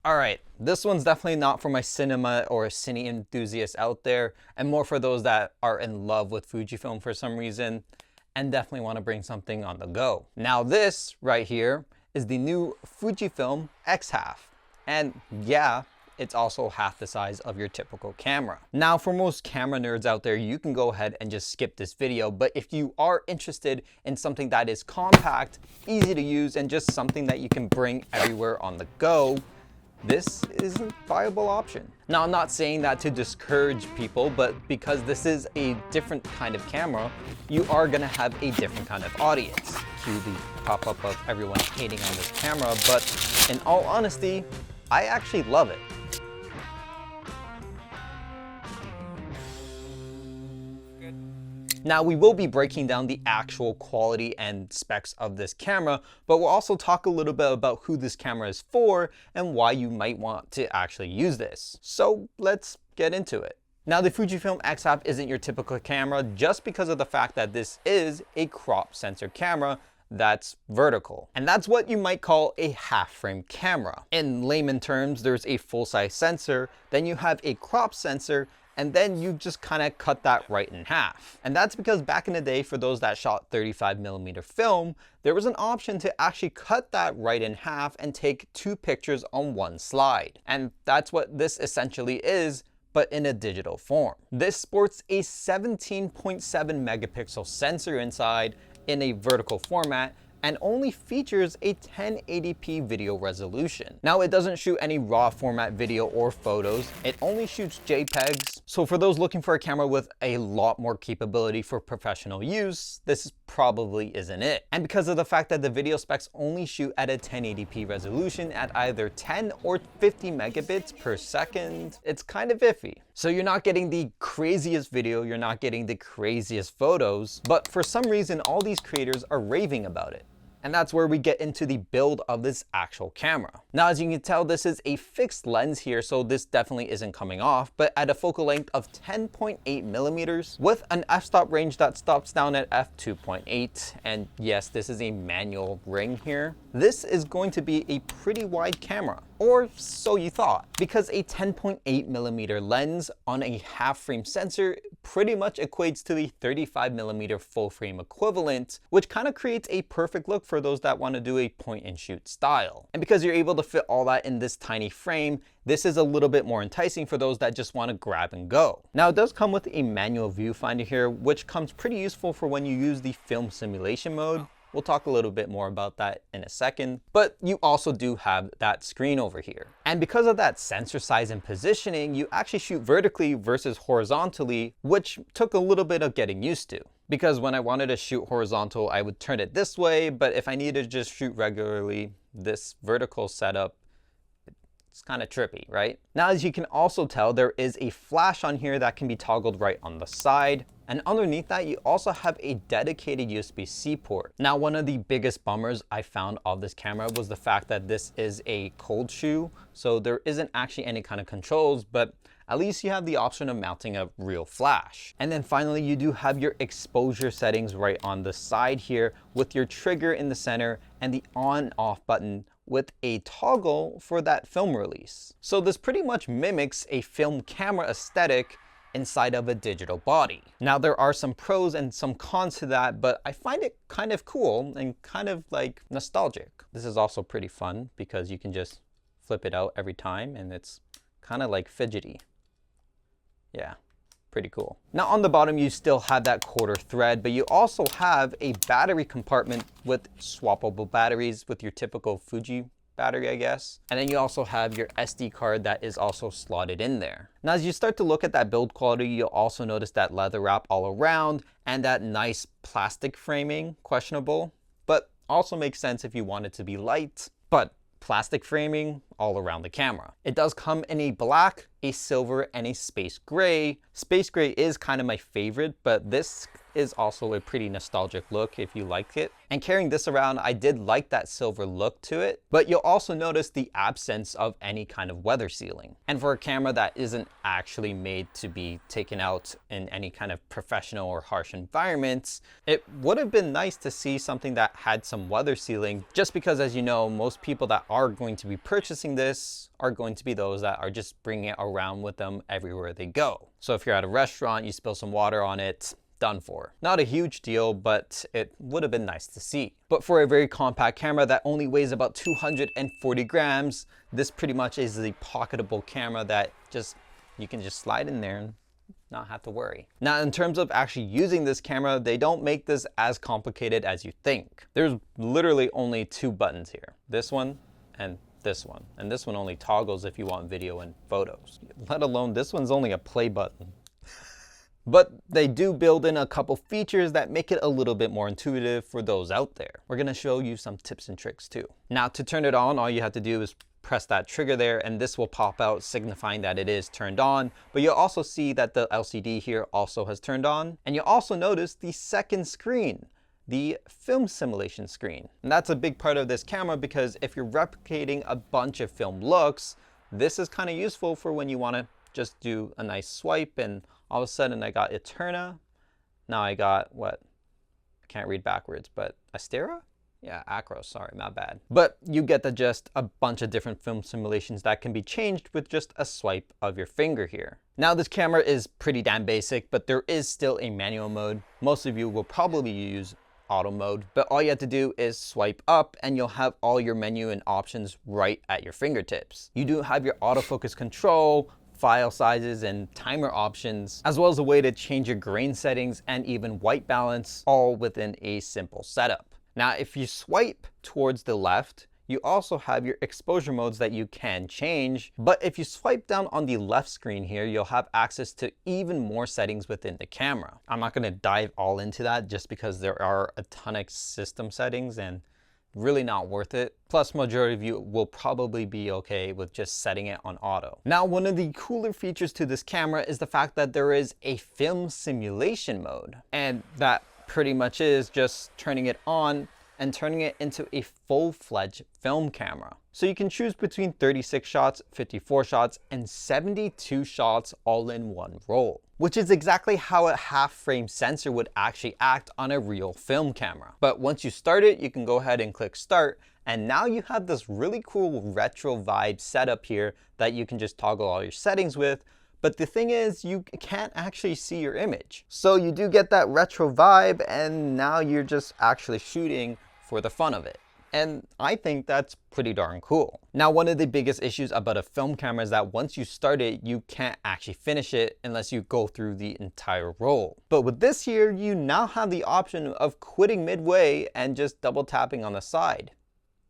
All right, this one's definitely not for my cinema or cine enthusiasts out there, and more for those that are in love with Fujifilm for some reason, and definitely want to bring something on the go. Now this right here is the new Fujifilm X-HALF, and yeah, it's also half the size of your typical camera. Now for most camera nerds out there, you can go ahead and just skip this video, but if you are interested in something that is compact, easy to use, and just something that you can bring everywhere on the go, this is a viable option. Now, I'm not saying that to discourage people, but because this is a different kind of camera, you are gonna have a different kind of audience. Cue the pop-up of everyone hating on this camera, but in all honesty, I actually love it. Now we will be breaking down the actual quality and specs of this camera, but we'll also talk a little bit about who this camera is for and why you might want to actually use this. So let's get into it. Now the Fujifilm X-HALF isn't your typical camera just because of the fact that this is a crop sensor camera that's vertical. And that's what you might call a half frame camera. In layman terms, there's a full size sensor, then you have a crop sensor, and then you just kind of cut that right in half. And that's because back in the day, for those that shot 35mm film, there was an option to actually cut that right in half and take 2 pictures on one slide. And that's what this essentially is, but in a digital form. This sports a 17.7 megapixel sensor inside in a vertical format, and only features a 1080p video resolution. Now it doesn't shoot any raw format video or photos, it only shoots JPEGs. So for those looking for a camera with a lot more capability for professional use, this probably isn't it. And because of the fact that the video specs only shoot at a 1080p resolution at either 10 or 50 megabits per second, it's kind of iffy. So you're not getting the craziest video, you're not getting the craziest photos, but for some reason all these creators are raving about it. And that's where we get into the build of this actual camera. Now, as you can tell, this is a fixed lens here, so this definitely isn't coming off, but at a focal length of 10.8 millimeters with an f-stop range that stops down at f2.8. And yes, this is a manual ring here. This is going to be a pretty wide camera, or so you thought, because a 10.8 millimeter lens on a half frame sensor pretty much equates to the 35mm full frame equivalent, which kind of creates a perfect look for those that want to do a point and shoot style. And because you're able to fit all that in this tiny frame, this is a little bit more enticing for those that just want to grab and go. Now it does come with a manual viewfinder here, which comes pretty useful for when you use the film simulation mode. We'll talk a little bit more about that in a second, but you also do have that screen over here. And because of that sensor size and positioning, you actually shoot vertically versus horizontally, which took a little bit of getting used to. Because when I wanted to shoot horizontal, I would turn it this way, but if I needed to just shoot regularly, this vertical setup, it's kind of trippy, right? Now, as you can also tell, there is a flash on here that can be toggled right on the side. And underneath that, you also have a dedicated USB-C port. Now, one of the biggest bummers I found of this camera was the fact that this is a cold shoe. So there isn't actually any kind of controls, but at least you have the option of mounting a real flash. And then finally, you do have your exposure settings right on the side here with your trigger in the center and the on-off button with a toggle for that film release. So this pretty much mimics a film camera aesthetic inside of a digital body. Now there are some pros and some cons to that, but I find it kind of cool and kind of like nostalgic. This is also pretty fun because you can just flip it out every time and it's kind of like fidgety. Yeah, pretty cool. Now on the bottom, you still have that quarter thread, but you also have a battery compartment with swappable batteries with your typical Fuji battery, I guess. And then you also have your SD card that is also slotted in there. Now, as you start to look at that build quality, you'll also notice that leather wrap all around and that nice plastic framing, questionable, but also makes sense if you want it to be light, but plastic framing all around the camera. It does come in a black, a silver, and a space gray. Space gray is kind of my favorite, but this is also a pretty nostalgic look if you like it. And carrying this around, I did like that silver look to it, but you'll also notice the absence of any kind of weather sealing. And for a camera that isn't actually made to be taken out in any kind of professional or harsh environments, it would have been nice to see something that had some weather sealing, just because, as you know, most people that are going to be purchasing rocking this are going to be those that are just bringing it around with them everywhere they go. So if you're at a restaurant, you spill some water on it, done for. Not a huge deal, but it would have been nice to see. But for a very compact camera that only weighs about 240 grams, this pretty much is the pocketable camera that you can just slide in there and not have to worry. Now, in terms of actually using this camera, they don't make this as complicated as you think. There's literally only 2 buttons here. This one and this one. And this one only toggles if you want video and photos. Let alone this one's only a play button. But they do build in a couple features that make it a little bit more intuitive for those out there. We're gonna show you some tips and tricks too. Now, to turn it on, all you have to do is press that trigger there and this will pop out signifying that it is turned on. But you'll also see that the LCD here also has turned on. And you'll also notice the second screen, the film simulation screen. And that's a big part of this camera because if you're replicating a bunch of film looks, this is kind of useful for when you want to just do a nice swipe and all of a sudden I got Eterna. Now I got what? I can't read backwards, but Astera? Yeah, Acros, sorry, my bad. But you get the gist, a bunch of different film simulations that can be changed with just a swipe of your finger here. Now this camera is pretty damn basic, but there is still a manual mode. Most of you will probably use auto mode, but all you have to do is swipe up and you'll have all your menu and options right at your fingertips. You do have your autofocus control, file sizes and timer options, as well as a way to change your grain settings and even white balance, all within a simple setup. Now, if you swipe towards the left, you also have your exposure modes that you can change. But if you swipe down on the left screen here, you'll have access to even more settings within the camera. I'm not gonna dive all into that just because there are a ton of system settings and really not worth it. Plus, majority of you will probably be okay with just setting it on auto. Now, one of the cooler features to this camera is the fact that there is a film simulation mode. And that pretty much is just turning it on and turning it into a full-fledged film camera. So you can choose between 36 shots, 54 shots, and 72 shots all in one roll, which is exactly how a half-frame sensor would actually act on a real film camera. But once you start it, you can go ahead and click start, and now you have this really cool retro vibe setup here that you can just toggle all your settings with. But the thing is, you can't actually see your image. So you do get that retro vibe, and now you're just actually shooting for the fun of it. And I think that's pretty darn cool. Now, one of the biggest issues about a film camera is that once you start it, you can't actually finish it unless you go through the entire roll. But with this here, you now have the option of quitting midway and just double tapping on the side.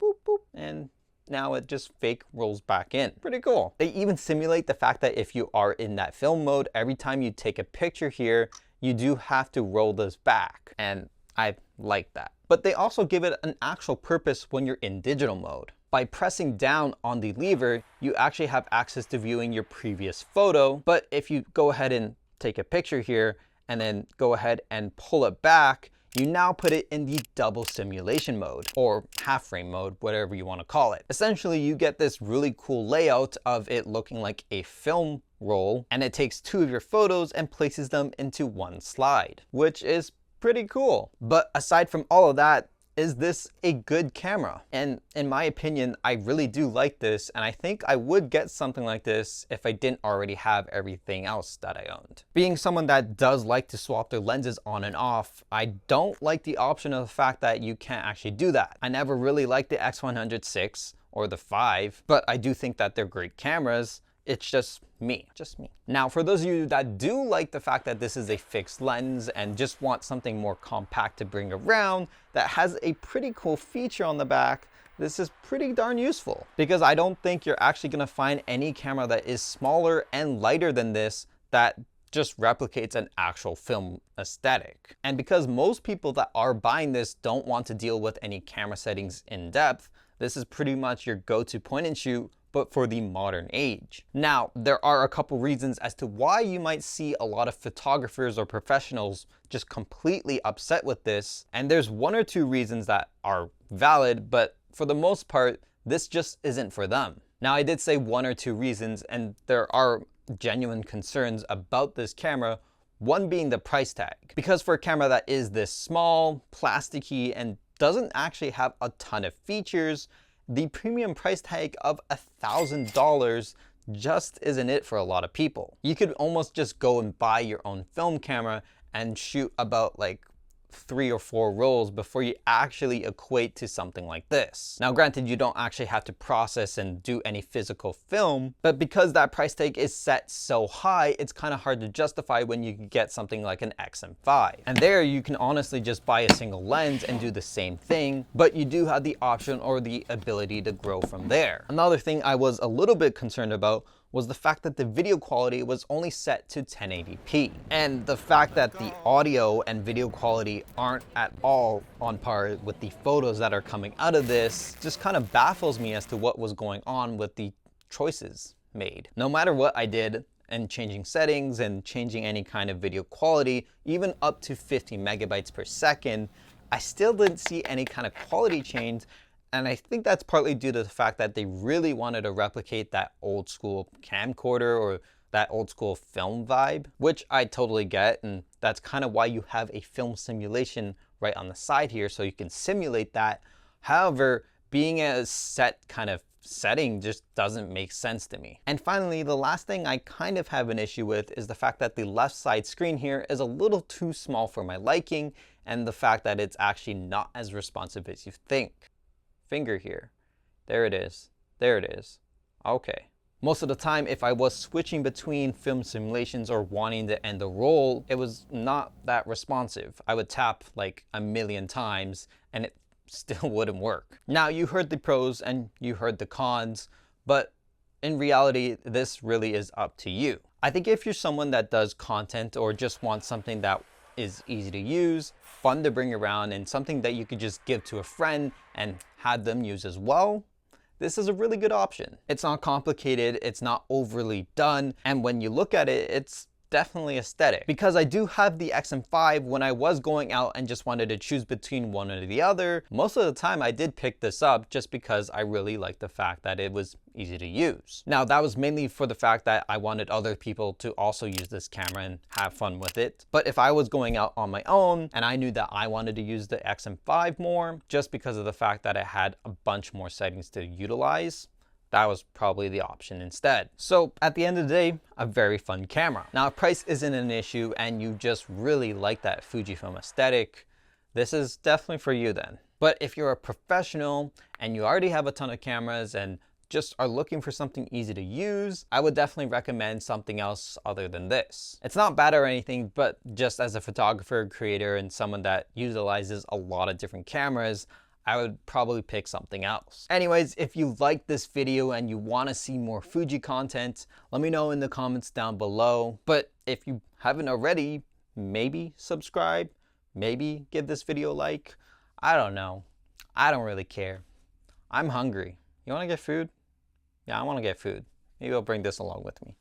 Boop, boop, and now it just fake rolls back in. Pretty cool. They even simulate the fact that if you are in that film mode, every time you take a picture here, you do have to roll this back. And I like that. But they also give it an actual purpose when you're in digital mode. By pressing down on the lever, you actually have access to viewing your previous photo. But if you go ahead and take a picture here and then go ahead and pull it back, you now put it in the double simulation mode or half frame mode, whatever you want to call it. Essentially, you get this really cool layout of it looking like a film roll, and it takes 2 of your photos and places them into one slide, which is pretty cool. But aside from all of that, is this a good camera? And in my opinion, I really do like this, and I think I would get something like this if I didn't already have everything else that I owned. Being someone that does like to swap their lenses on and off, I don't like the option of the fact that you can't actually do that. I never really liked the X100VI or the 5, but I do think that they're great cameras. It's just me. Now, for those of you that do like the fact that this is a fixed lens and just want something more compact to bring around that has a pretty cool feature on the back, this is pretty darn useful, because I don't think you're actually going to find any camera that is smaller and lighter than this that just replicates an actual film aesthetic. And because most people that are buying this don't want to deal with any camera settings in depth, this is pretty much your go-to point and shoot, but for the modern age. Now, there are a couple reasons as to why you might see a lot of photographers or professionals just completely upset with this. And there's 1 or 2 reasons that are valid, but for the most part, this just isn't for them. Now, I did say 1 or 2 reasons, and there are genuine concerns about this camera. One being the price tag. Because for a camera that is this small, plasticky, and doesn't actually have a ton of features, the premium price tag of $1,000 just isn't it for a lot of people. You could almost just go and buy your own film camera and shoot about like 3 or 4 rolls before you actually equate to something like this. Now granted, you don't actually have to process and do any physical film, but because that price tag is set so high, it's kind of hard to justify when you can get something like an XM5. And there you can honestly just buy a single lens and do the same thing, but you do have the option or the ability to grow from there. Another thing I was a little bit concerned about was the fact that the video quality was only set to 1080p. And the fact that the audio and video quality aren't at all on par with the photos that are coming out of this just kind of baffles me as to what was going on with the choices made. No matter what I did, and changing settings and changing any kind of video quality, even up to 50 megabytes per second, I still didn't see any kind of quality change. And I think that's partly due to the fact that they really wanted to replicate that old school camcorder or that old school film vibe, which I totally get. And that's kind of why you have a film simulation right on the side here, so you can simulate that. However, being a set kind of setting just doesn't make sense to me. And finally, the last thing I kind of have an issue with is the fact that the left side screen here is a little too small for my liking, and the fact that it's actually not as responsive as you think. Finger here. There it is. There it is. Okay. Most of the time, if I was switching between film simulations or wanting to end a roll, it was not that responsive. I would tap like a million times and it still wouldn't work. Now, you heard the pros and you heard the cons, but in reality, this really is up to you. I think if you're someone that does content or just wants something that is easy to use, fun to bring around, and something that you could just give to a friend and have them use as well, this is a really good option. It's not complicated, it's not overly done, and when you look at it, it's definitely aesthetic. Because I do have the XM5, when I was going out and just wanted to choose between one or the other, most of the time I did pick this up just because I really liked the fact that it was easy to use. Now, that was mainly for the fact that I wanted other people to also use this camera and have fun with it. But if I was going out on my own and I knew that I wanted to use the XM5 more, just because of the fact that it had a bunch more settings to utilize, that was probably the option instead. So at the end of the day, a very fun camera. Now, if price isn't an issue and you just really like that Fujifilm aesthetic, this is definitely for you then. But if you're a professional and you already have a ton of cameras and just are looking for something easy to use, I would definitely recommend something else other than this. It's not bad or anything, but just as a photographer, creator, and someone that utilizes a lot of different cameras, I would probably pick something else. Anyways, if you liked this video and you want to see more Fuji content, let me know in the comments down below. But if you haven't already, maybe subscribe, maybe give this video a like. I don't know. I don't really care. I'm hungry. You want to get food? Yeah, I want to get food. Maybe I'll bring this along with me.